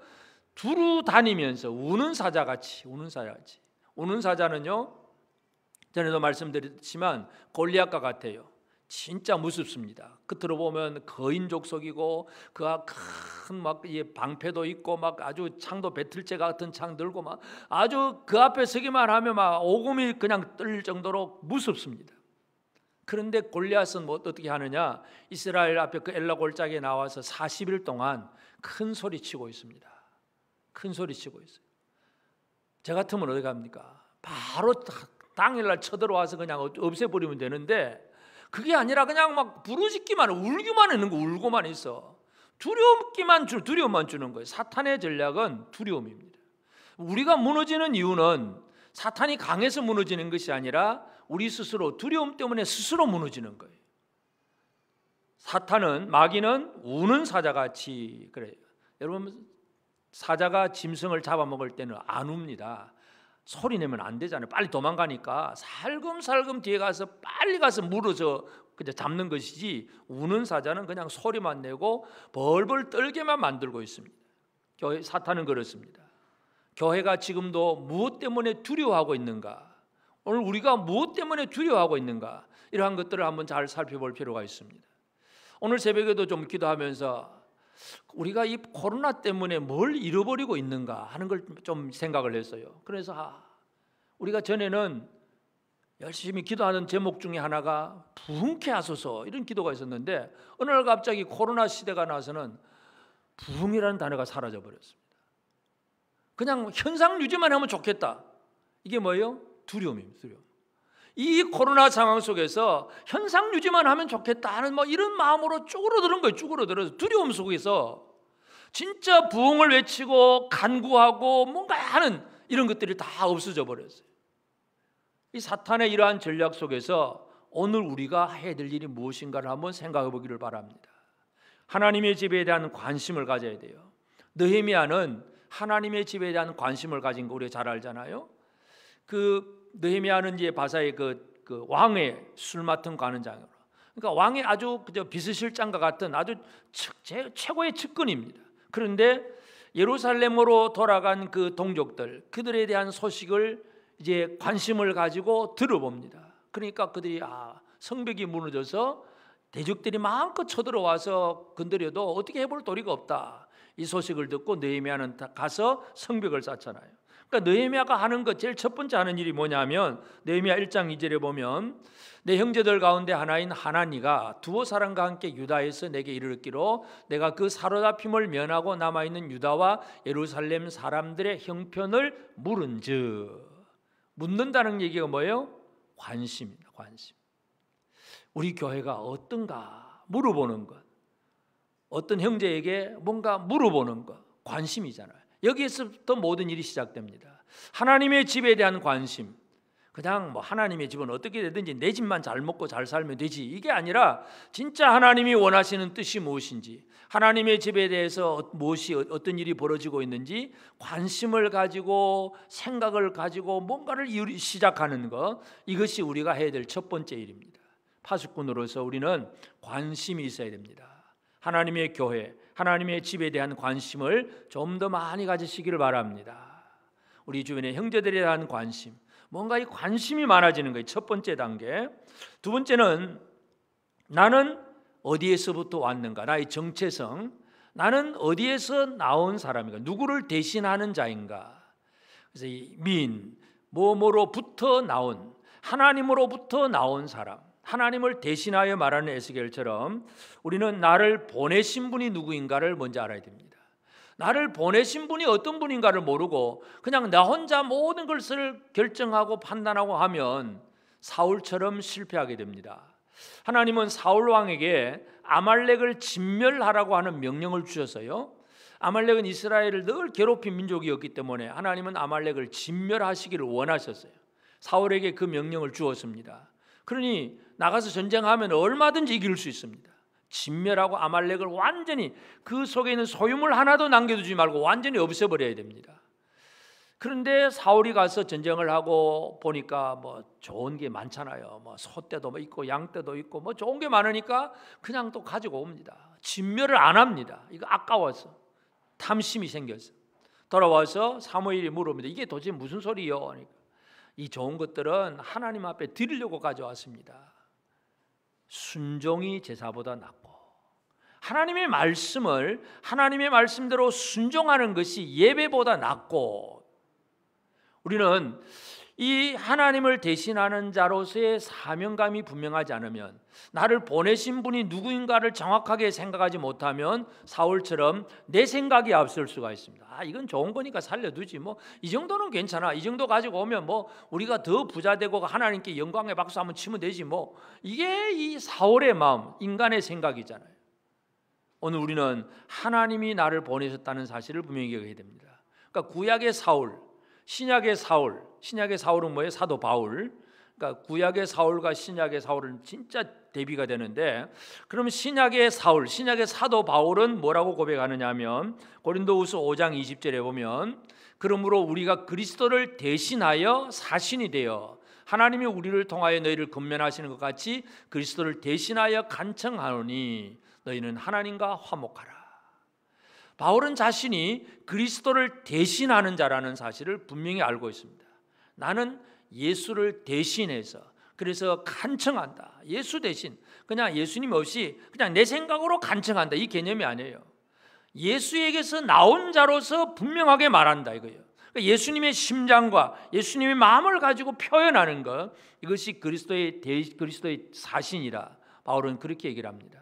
[SPEAKER 1] 두루다니면서 우는 사자같이. 우는 사자는요, 전에도 말씀드렸지만 골리앗과 같아요. 진짜 무섭습니다. 끝으로 보면 거인 족속이고 그가 큰 막 방패도 있고 막 아주 창도 배틀째 같은 창 들고 막 아주 그 앞에 서기만 하면 막 오금이 그냥 떨릴 정도로 무섭습니다. 그런데 골리앗은 뭐 어떻게 하느냐? 이스라엘 앞에 그 엘라 골짜기에 나와서 40일 동안 큰 소리 치고 있습니다. 큰 소리 치고 있어요. 저 같으면 어디 갑니까? 바로 당일날 쳐들어와서 그냥 없애버리면 되는데 그게 아니라 그냥 막 부르짖기만 울기만 있는 거, 울고만 있어. 두려움만 주는 거예요. 사탄의 전략은 두려움입니다. 우리가 무너지는 이유는 사탄이 강해서 무너지는 것이 아니라 우리 스스로 두려움 때문에 스스로 무너지는 거예요. 사탄은, 마귀는 우는 사자같이 그래요. 여러분, 사자가 짐승을 잡아먹을 때는 안 웁니다. 소리 내면 안 되잖아요. 빨리 도망가니까 살금살금 뒤에 가서 빨리 가서 물어서 그냥 잡는 것이지, 우는 사자는 그냥 소리만 내고 벌벌 떨게만 만들고 있습니다. 사탄은 그렇습니다. 교회가 지금도 무엇 때문에 두려워하고 있는가? 오늘 우리가 무엇 때문에 두려워하고 있는가? 이러한 것들을 한번 잘 살펴볼 필요가 있습니다. 오늘 새벽에도 좀 기도하면서 우리가 이 코로나 때문에 뭘 잃어버리고 있는가 하는 걸 좀 생각을 했어요. 그래서 우리가 전에는 열심히 기도하는 제목 중에 하나가 부흥케 하소서, 이런 기도가 있었는데 어느 날 갑자기 코로나 시대가 나서는 부흥이라는 단어가 사라져 버렸습니다. 그냥 현상 유지만 하면 좋겠다. 이게 뭐예요? 두려움입니다. 두려움. 이 코로나 상황 속에서 현상 유지만 하면 좋겠다 하는 뭐 이런 마음으로 쭈그러드는 거예요. 쭈그러들어서 두려움 속에서 진짜 부흥을 외치고 간구하고 뭔가 하는 이런 것들이 다 없어져 버렸어요. 이 사탄의 이러한 전략 속에서 오늘 우리가 해야 될 일이 무엇인가를 한번 생각해 보기를 바랍니다. 하나님의 집에 대한 관심을 가져야 돼요. 느헤미야는 하나님의 집에 대한 관심을 가진 거 우리가 잘 알잖아요. 그 느헤미야는 이제 바사의 그 왕의 술 맡은 관원장으로, 그러니까 왕의 아주 그저 비서실장과 같은 아주 최고의 측근입니다. 그런데 예루살렘으로 돌아간 그 동족들, 그들에 대한 소식을 이제 관심을 가지고 들어봅니다. 그러니까 그들이 성벽이 무너져서 대적들이 마음껏 쳐들어와서 건드려도 어떻게 해볼 도리가 없다. 이 소식을 듣고 느헤미야는 가서 성벽을 쌓잖아요. 그러니까 느헤미야가 하는 것, 제일 첫 번째 하는 일이 뭐냐면 느헤미야 1장 2절에 보면 내 형제들 가운데 하나인 하나니가 두어 사람과 함께 유다에서 내게 이르기로 내가 그 사로잡힘을 면하고 남아있는 유다와 예루살렘 사람들의 형편을 물은즉. 묻는다는 얘기가 뭐예요? 관심입니다. 관심. 우리 교회가 어떤가 물어보는 것, 어떤 형제에게 뭔가 물어보는 것, 관심이잖아요. 여기에서부터 모든 일이 시작됩니다. 하나님의 집에 대한 관심. 그냥 뭐 하나님의 집은 어떻게 되든지 내 집만 잘 먹고 잘 살면 되지, 이게 아니라 진짜 하나님이 원하시는 뜻이 무엇인지, 하나님의 집에 대해서 무엇이 어떤 일이 벌어지고 있는지 관심을 가지고 생각을 가지고 뭔가를 시작하는 것, 이것이 우리가 해야 될 첫 번째 일입니다. 파수꾼으로서 우리는 관심이 있어야 됩니다. 하나님의 교회, 하나님의 집에 대한 관심을 좀 더 많이 가지시기를 바랍니다. 우리 주변의 형제들에 대한 관심, 뭔가 이 관심이 많아지는 거예요. 첫 번째 단계. 두 번째는 나는 어디에서부터 왔는가, 나의 정체성, 나는 어디에서 나온 사람인가, 누구를 대신하는 자인가. 그래서 이 뭐뭐로부터 나온, 하나님으로부터 나온 사람, 하나님을 대신하여 말하는 에스겔처럼 우리는 나를 보내신 분이 누구인가를 먼저 알아야 됩니다. 나를 보내신 분이 어떤 분인가를 모르고 그냥 나 혼자 모든 것을 결정하고 판단하고 하면 사울처럼 실패하게 됩니다. 하나님은 사울 왕에게 아말렉을 진멸하라고 하는 명령을 주셔서요, 아말렉은 이스라엘을 늘 괴롭힌 민족이었기 때문에 하나님은 아말렉을 진멸하시기를 원하셨어요. 사울에게 그 명령을 주었습니다. 그러니 나가서 전쟁하면 얼마든지 이길 수 있습니다. 진멸하고 아말렉을 완전히 그 속에 있는 소유물 하나도 남겨두지 말고 완전히 없애버려야 됩니다. 그런데 사울이 가서 전쟁을 하고 보니까 뭐 좋은 게 많잖아요. 뭐 소떼도 뭐 있고 양떼도 있고 뭐 좋은 게 많으니까 그냥 또 가지고 옵니다. 진멸을 안 합니다. 이거 아까워서 탐심이 생겨서 돌아와서 사무엘이 물어봅니다. 이게 도대체 무슨 소리요? 그러니까 이 좋은 것들은 하나님 앞에 드리려고 가져왔습니다. 순종이 제사보다 낫고 하나님의 말씀을 하나님의 말씀대로 순종하는 것이 예배보다 낫고, 우리는 이 하나님을 대신하는 자로서의 사명감이 분명하지 않으면, 나를 보내신 분이 누구인가를 정확하게 생각하지 못하면 사울처럼 내 생각이 앞설 수가 있습니다. 이건 좋은 거니까 살려두지, 뭐 이 정도는 괜찮아, 이 정도 가지고 오면 뭐 우리가 더 부자되고 하나님께 영광의 박수 한번 치면 되지, 뭐 이게 이 사울의 마음, 인간의 생각이잖아요. 오늘 우리는 하나님이 나를 보내셨다는 사실을 분명히 기억해야 됩니다. 그러니까 구약의 사울, 신약의 사울, 신약의 사울은 뭐예요? 사도 바울. 그러니까 구약의 사울과 신약의 사울은 진짜 대비가 되는데, 그럼 신약의 사울, 신약의 사도 바울은 뭐라고 고백하느냐 하면 고린도후서 5장 20절에 보면, 그러므로 우리가 그리스도를 대신하여 사신이 되어 하나님이 우리를 통하여 너희를 권면하시는 것 같이 그리스도를 대신하여 간청하노니 너희는 하나님과 화목하라. 바울은 자신이 그리스도를 대신하는 자라는 사실을 분명히 알고 있습니다. 나는 예수를 대신해서, 그래서 간청한다. 예수 대신, 그냥 예수님 없이 그냥 내 생각으로 간청한다, 이 개념이 아니에요. 예수에게서 나온 자로서 분명하게 말한다, 이거예요. 그러니까 예수님의 심장과 예수님의 마음을 가지고 표현하는 것, 이것이 그리스도의 사신이라 바울은 그렇게 얘기를 합니다.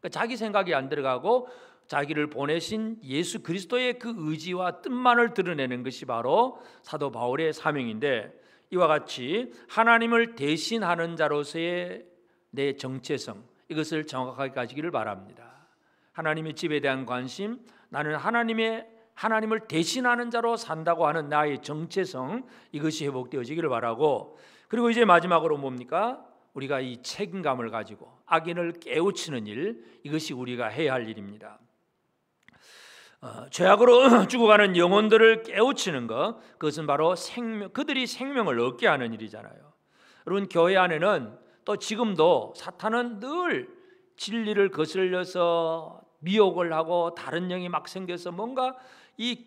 [SPEAKER 1] 그러니까 자기 생각이 안 들어가고 자기를 보내신 예수 그리스도의 그 의지와 뜻만을 드러내는 것이 바로 사도 바울의 사명인데, 이와 같이 하나님을 대신하는 자로서의 내 정체성, 이것을 정확하게 가지기를 바랍니다. 하나님의 집에 대한 관심, 나는 하나님을 대신하는 자로 산다고 하는 나의 정체성, 이것이 회복되어지기를 바라고, 그리고 이제 마지막으로 뭡니까? 우리가 이 책임감을 가지고 악인을 깨우치는 일, 이것이 우리가 해야 할 일입니다. 죄악으로 죽어가는 영혼들을 깨우치는 것, 그것은 바로 그들이 생명을 얻게 하는 일이잖아요. 여러분, 교회 안에는 또 지금도 사탄은 늘 진리를 거슬려서 미혹을 하고 다른 영이 막 생겨서 뭔가 이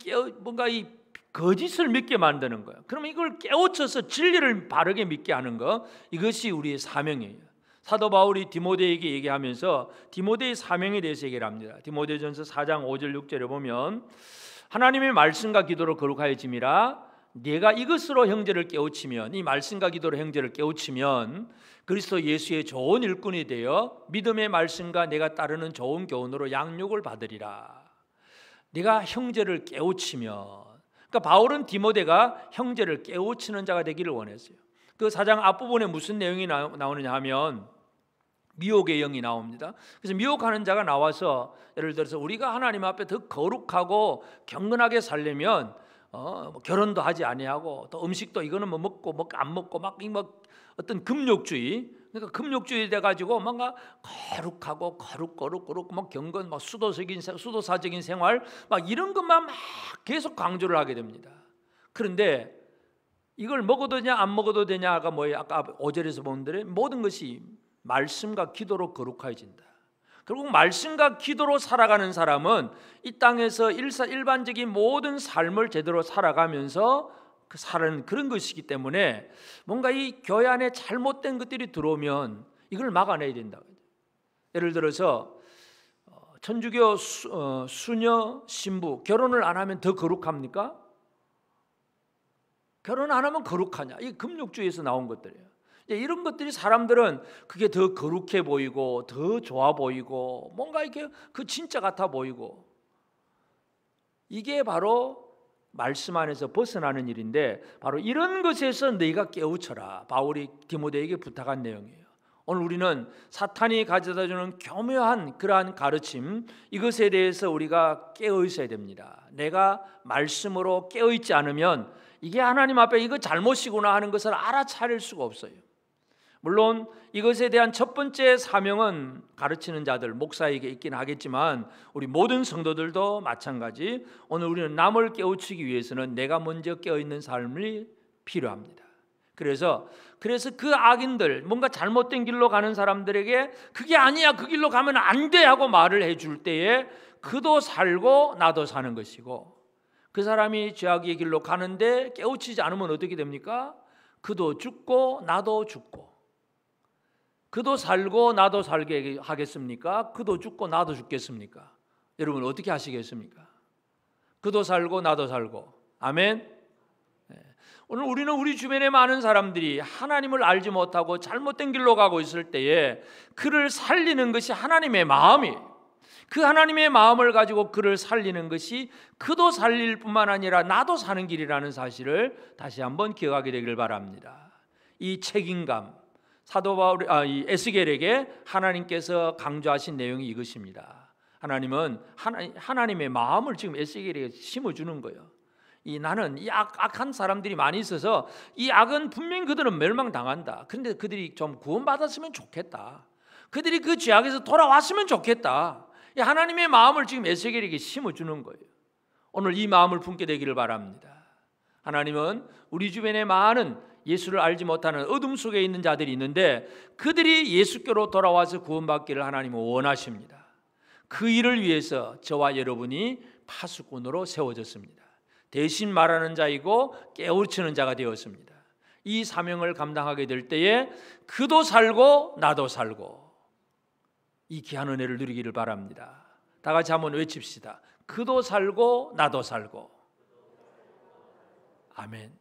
[SPEAKER 1] 거짓을 믿게 만드는 거예요. 그러면 이걸 깨우쳐서 진리를 바르게 믿게 하는 것, 이것이 우리의 사명이에요. 사도 바울이 디모데에게 얘기하면서 디모데의 사명에 대해서 얘기를 합니다. 디모데전서 4장 5절 6절에 보면, 하나님의 말씀과 기도로 거룩하여짐이라 내가 이것으로 형제를 깨우치면, 이 말씀과 기도로 형제를 깨우치면 그리스도 예수의 좋은 일꾼이 되어 믿음의 말씀과 내가 따르는 좋은 교훈으로 양육을 받으리라. 내가 형제를 깨우치면, 그러니까 바울은 디모데가 형제를 깨우치는 자가 되기를 원했어요. 그 4장 앞부분에 무슨 내용이 나오느냐 하면 미혹의 영이 나옵니다. 그래서 미혹하는 자가 나와서, 예를 들어서 우리가 하나님 앞에 더 거룩하고 경건하게 살려면 결혼도 하지 아니하고 또 음식도 이거는 뭐 먹고 안 먹고 막 어떤 금욕주의, 그러니까 금욕주의 돼 가지고 뭔가 거룩하고 거룩 막 경건, 막 수도사적인 생활, 막 이런 것만 막 계속 강조를 하게 됩니다. 그런데 이걸 먹어도 되냐 안 먹어도 되냐가 뭐예요? 아까 5절에서 본 대로 모든 것이 말씀과 기도로 거룩해진다. 결국 말씀과 기도로 살아가는 사람은 이 땅에서 일반적인 모든 삶을 제대로 살아가면서 사는 그런 것이기 때문에, 뭔가 이 교회 안에 잘못된 것들이 들어오면 이걸 막아내야 된다. 예를 들어서 천주교 수녀 신부 결혼을 안 하면 더 거룩합니까? 결혼 안 하면 거룩하냐? 이 금욕주의에서 나온 것들이에요. 이런 것들이 사람들은 그게 더 거룩해 보이고 더 좋아 보이고 뭔가 이렇게 그 진짜 같아 보이고, 이게 바로 말씀 안에서 벗어나는 일인데, 바로 이런 것에서 너희가 깨우쳐라, 바울이 디모데에게 부탁한 내용이에요. 오늘 우리는 사탄이 가져다주는 교묘한 그러한 가르침, 이것에 대해서 우리가 깨어 있어야 됩니다. 내가 말씀으로 깨어 있지 않으면 이게 하나님 앞에 이거 잘못이구나 하는 것을 알아차릴 수가 없어요. 물론 이것에 대한 첫 번째 사명은 가르치는 자들, 목사에게 있긴 하겠지만 우리 모든 성도들도 마찬가지. 오늘 우리는 남을 깨우치기 위해서는 내가 먼저 깨어있는 삶이 필요합니다. 그래서 그 악인들, 뭔가 잘못된 길로 가는 사람들에게 그게 아니야, 그 길로 가면 안 돼 하고 말을 해줄 때에 그도 살고 나도 사는 것이고, 그 사람이 죄악의 길로 가는데 깨우치지 않으면 어떻게 됩니까? 그도 죽고 나도 죽고. 그도 살고 나도 살게 하겠습니까? 그도 죽고 나도 죽겠습니까? 여러분 어떻게 하시겠습니까? 그도 살고 나도 살고. 아멘. 오늘 우리는 우리 주변에 많은 사람들이 하나님을 알지 못하고 잘못된 길로 가고 있을 때에 그를 살리는 것이 하나님의 마음이에요. 그 하나님의 마음을 가지고 그를 살리는 것이 그도 살릴 뿐만 아니라 나도 사는 길이라는 사실을 다시 한번 기억하게 되길 바랍니다. 이 책임감, 사도 바울, 이 에스겔에게 하나님께서 강조하신 내용이 이것입니다. 하나님은 하나님의 마음을 지금 에스겔에게 심어주는 거예요. 나는 이 악한 사람들이 많이 있어서 이 악은 분명히 그들은 멸망당한다. 그런데 그들이 좀 구원받았으면 좋겠다. 그들이 그 죄악에서 돌아왔으면 좋겠다. 하나님의 마음을 지금 에스겔에게 심어주는 거예요. 오늘 이 마음을 품게 되기를 바랍니다. 하나님은 우리 주변에 많은 예수를 알지 못하는 어둠 속에 있는 자들이 있는데 그들이 예수께로 돌아와서 구원받기를 하나님은 원하십니다. 그 일을 위해서 저와 여러분이 파수꾼으로 세워졌습니다. 대신 말하는 자이고 깨우치는 자가 되었습니다. 이 사명을 감당하게 될 때에 그도 살고 나도 살고 이 귀한 은혜를 누리기를 바랍니다. 다 같이 한번 외칩시다. 그도 살고 나도 살고. 아멘.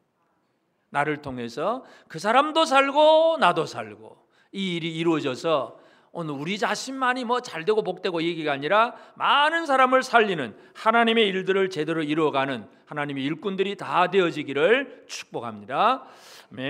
[SPEAKER 1] 나를 통해서 그 사람도 살고 나도 살고 이 일이 이루어져서 오늘 우리 자신만이 뭐 잘되고 복되고 얘기가 아니라 많은 사람을 살리는 하나님의 일들을 제대로 이루어가는 하나님의 일꾼들이 다 되어지기를 축복합니다. 아멘.